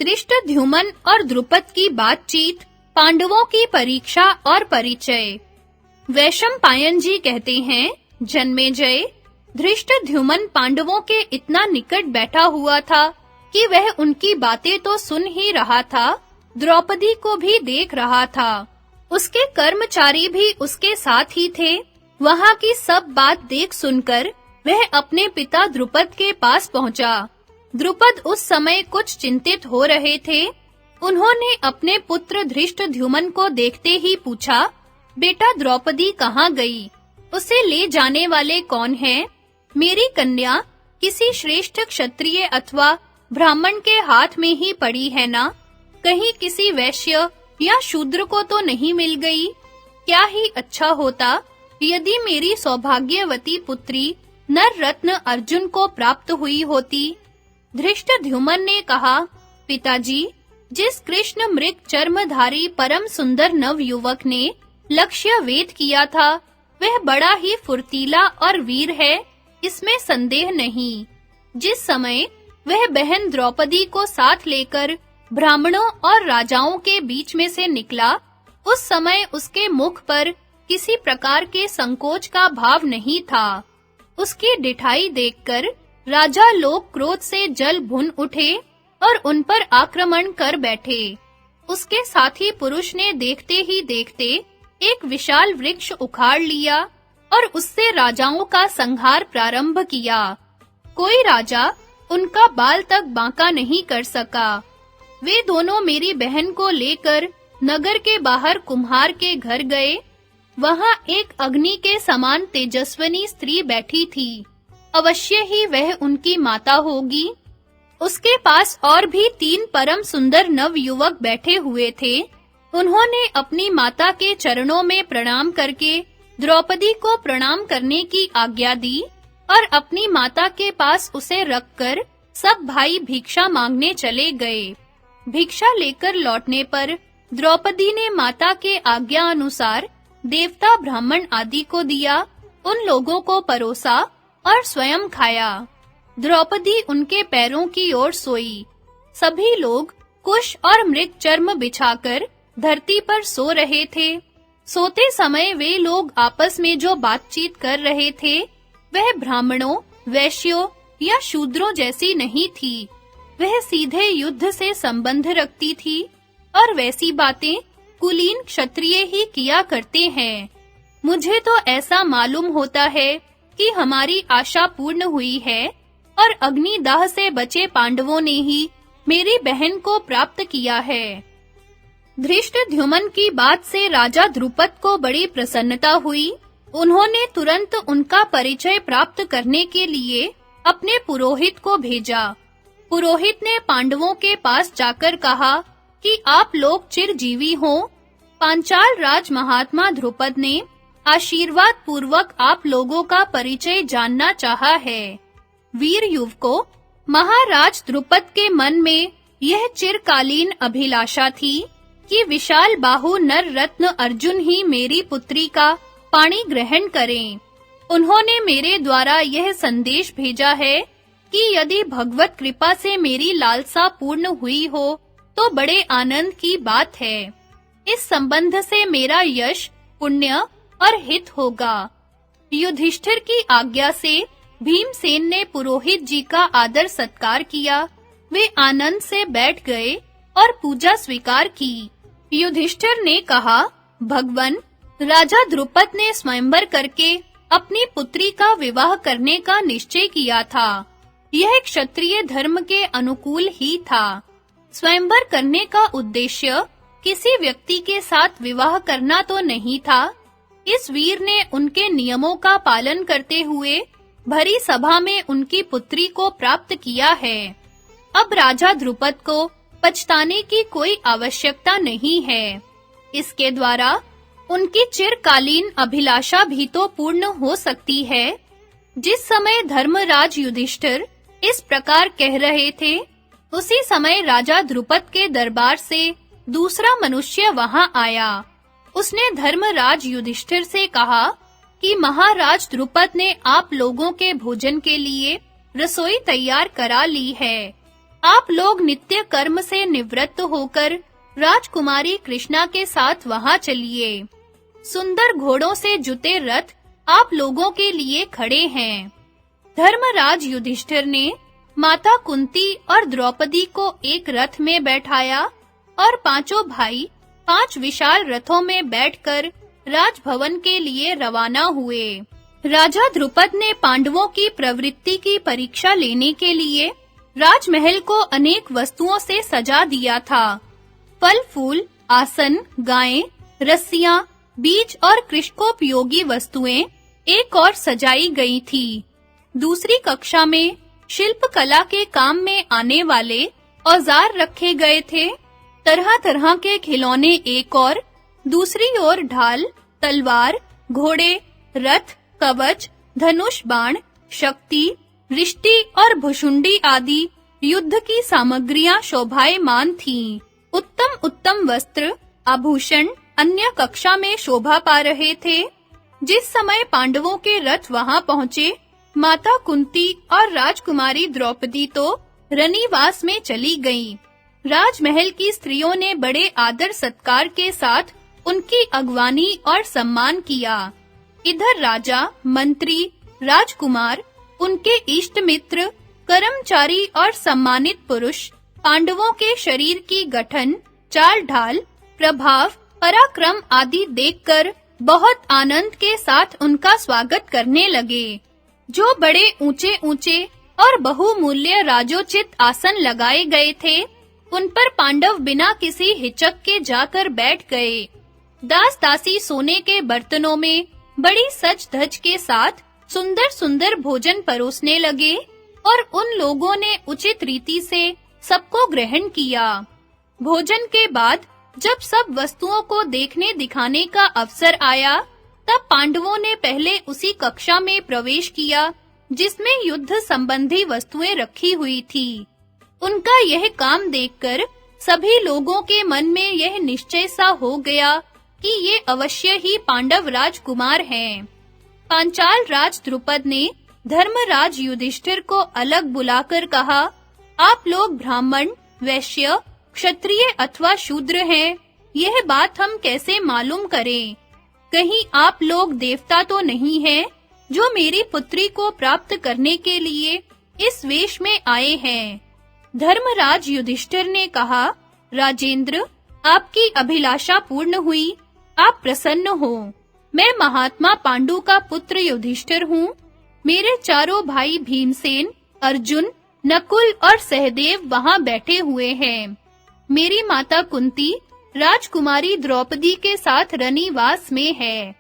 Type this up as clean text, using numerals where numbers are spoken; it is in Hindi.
धृष्टद्युम्न और द्रुपद की बातचीत, पांडवों की परीक्षा और परिचय। वैशंपायन जी कहते हैं, जन्मेजय, धृष्टद्युम्न पांडवों के इतना निकट बैठा हुआ था कि वह उनकी बातें तो सुन ही रहा था, द्रौपदी को भी देख रहा था। उसके कर्मचारी भी उसके साथ ही थे। वहां की सब बात देख सुनकर वह अपने पिता द्रुपद के पास पहुंचा। द्रुपद उस समय कुछ चिंतित हो रहे थे। उन्होंने अपने पुत्र धृष्टद्युम्न को देखते ही पूछा, बेटा द्रौपदी कहाँ गई? उसे ले जाने वाले कौन हैं? मेरी कन्या किसी श्रेष्ठ क्षत्रिय अथवा ब्राह्मण के हाथ में ही पड़ी है ना? कहीं किसी वैश्य या शूद्र को तो नहीं मिल गई? क्या ही अच्छा होता यदि मेरी सौभाग्यवती पुत्री नर रत्न अर्जुन को प्राप्त हुई होती। धृष्टद्युम्न ने कहा, पिताजी, जिस कृष्ण मृग चर्मधारी परम सुंदर नव युवक ने लक्ष्य वेद किया था, वह बड़ा ही फुर्तीला और वीर है, इसमें संदेह नहीं। जिस समय वह बहन द्रौपदी को साथ लेकर ब्राह्मणों और राजाओं के बीच में से निकला, उस समय उसके मुख पर किसी प्रकार के संकोच का भाव नहीं था। उसकी डिठाई देखकर राजा लोग क्रोध से जल भुन उठे और उन पर आक्रमण कर बैठे। उसके साथी पुरुष ने देखते ही देखते एक विशाल वृक्ष उखाड़ लिया और उससे राजाओं का संहार प्रारंभ किया। कोई राजा उनका बाल तक बांका नहीं कर सका। वे दोनों मेरी बहन को लेकर नगर के बाहर कुम्हार के घर गए। वहां एक अग्नि के समान तेजस्विनी स्त्री बैठी थी। अवश्य ही वह उनकी माता होगी। उसके पास और भी 3 परम सुंदर नव युवक बैठे हुए थे। उन्होंने अपनी माता के चरणों में प्रणाम करके द्रौपदी को प्रणाम करने की आज्ञा दी और अपनी माता के पास उसे रखकर सब भाई भिक्षा मांगने चले गए। भिक्षा लेकर लौटने पर द्रौपदी ने माता के आज्ञा अनुसार देवता ब्राह्मण आदि को दिया, उन लोगों को परोसा और स्वयं खाया। द्रौपदी उनके पैरों की ओर सोई। सभी लोग कुश और मृग चर्म बिछाकर धरती पर सो रहे थे। सोते समय वे लोग आपस में जो बातचीत कर रहे थे, वह ब्राह्मणों, वैश्यों या शूद्रों जैसी नहीं थी। वह सीधे युद्ध से संबंध रखती थी और वैसी बातें कुलीन क्षत्रिय ही किया करते हैं। मुझे तो ऐसा मालूम होता है कि हमारी आशा पूर्ण हुई है और अग्निदाह से बचे पांडवों ने ही मेरी बहन को प्राप्त किया है। धृष्टद्युम्न की बात से राजा द्रुपद को बड़ी प्रसन्नता हुई। उन्होंने तुरंत उनका परिचय प्राप्त करने के लिए अपने पुरोहित को भेजा। पुरोहित ने पांडवों के पास जाकर कहा कि आप लोग चिरजीवी हों। पांचाल राज महात्मा द्रुपद ने आशीर्वाद पूर्वक आप लोगों का परिचय जानना चाहा है। वीर युवकों, महाराज द्रुपद के मन में यह चिरकालीन अभिलाषा थी कि विशाल बाहु नर रत्न अर्जुन ही मेरी पुत्री का पाणी ग्रहण करें। उन्होंने मेरे द्वारा यह संदेश भेजा है कि यदि भगवत कृपा से मेरी लालसा पूर्ण हुई हो तो बड़े आनंद की बात है। इस संबंध से मेरा यश, पुण्य और हित होगा। युधिष्ठिर की आज्ञा से भीमसेन ने पुरोहित जी का आदर सत्कार किया। वे आनंद से बैठ गए और पूजा स्वीकार की। युधिष्ठिर ने कहा, भगवन, राजा द्रुपद ने स्वयंवर करके अपनी पुत्री का विवाह करने का निश्चय किया था। यह क्षत्रिय धर्म के अनुकूल ही था। स्वयंवर करने का उद्देश्य किसी व्यक्ति के साथ विवाह करना तो नहीं था। इस वीर ने उनके नियमों का पालन करते हुए भरी सभा में उनकी पुत्री को प्राप्त किया है। अब राजा द्रुपद को पछताने की कोई आवश्यकता नहीं है। इसके द्वारा उनकी चिरकालीन अभिलाषा भी तो पूर्ण हो सकती है। जिस समय धर्मराज युधिष्ठिर इस प्रकार कह रहे थे, उसी समय राजा द्रुपद के दरबार से दूसरा मनुष्य वहां आया। उसने धर्मराज युधिष्ठिर से कहा कि महाराज द्रुपद ने आप लोगों के भोजन के लिए रसोई तैयार करा ली है। आप लोग नित्य कर्म से निवृत्त होकर राजकुमारी कृष्णा के साथ वहां चलिए। सुंदर घोड़ों से जुते रथ आप लोगों के लिए खड़े हैं। धर्मराज युधिष्ठिर ने माता कुंती और द्रौपदी को एक रथ में बैठाया और पांचों भाई 5 विशाल रथों में बैठकर राजभवन के लिए रवाना हुए। राजा द्रुपद ने पांडवों की प्रवृत्ति की परीक्षा लेने के लिए राजमहल को अनेक वस्तुओं से सजा दिया था। फल-फूल, आसन, गायें, रस्सियां, बीज और कृषकोपयोगी वस्तुएं एक और सजाई गई थी। दूसरी कक्षा में शिल्प कला के काम में आने वाले औजार रखे गए थे। तरह-तरह के खिलौने एक और, दूसरी ओर ढाल, तलवार, घोड़े, रथ, कवच, धनुष बाण, शक्ति, रिष्टि और भुशुंडी आदि युद्ध की सामग्रियां शोभायमान थीं। उत्तम वस्त्र, आभूषण अन्य कक्षा में शोभा पा रहे थे। जिस समय पांडवों के रथ वहां पहुंचे, माता कुंती और राजकुमारी द्रौपदी तो रनिवास में चली गईं। राजमहल की स्त्रियों ने बड़े आदर सत्कार के साथ उनकी अगवानी और सम्मान किया। इधर राजा, मंत्री, राजकुमार, उनके इष्ट मित्र, कर्मचारी और सम्मानित पुरुष पांडवों के शरीर की गठन, चाल ढाल, प्रभाव, पराक्रम आदि देखकर बहुत आनंद के साथ उनका स्वागत करने लगे। जो बड़े ऊंचे-ऊंचे और बहुमूल्य राजोचित आसन लगाए गए थे, उन पर पांडव बिना किसी हिचक के जाकर बैठ गए। दास-दासी सोने के बर्तनों में बड़ी सज-धज के साथ सुंदर-सुंदर भोजन परोसने लगे और उन लोगों ने उचित रीति से सबको ग्रहण किया। भोजन के बाद जब सब वस्तुओं को देखने दिखाने का अवसर आया, तब पांडवों ने पहले उसी कक्षा में प्रवेश किया जिसमें युद्ध संबंधी वस्तुएं रखी हुई थी। उनका यह काम देखकर सभी लोगों के मन में यह निश्चय सा हो गया कि ये अवश्य ही पांडव राजकुमार हैं। पांचाल राज द्रुपद ने धर्मराज युधिष्ठिर को अलग बुलाकर कहा, आप लोग ब्राह्मण, वैश्य, क्षत्रिय अथवा शूद्र हैं, यह बात हम कैसे मालूम करें? कहीं आप लोग देवता तो नहीं हैं जो मेरी पुत्री को प्राप्त करने के लिए इस वेश में आए हैं? धर्मराज युधिष्ठिर ने कहा, राजेंद्र, आपकी अभिलाषा पूर्ण हुई, आप प्रसन्न हो। मैं महात्मा पांडु का पुत्र युधिष्ठिर हूँ। मेरे चारों भाई भीमसेन, अर्जुन, नकुल और सहदेव वहां बैठे हुए हैं। मेरी माता कुंती राजकुमारी द्रौपदी के साथ रनिवास में है।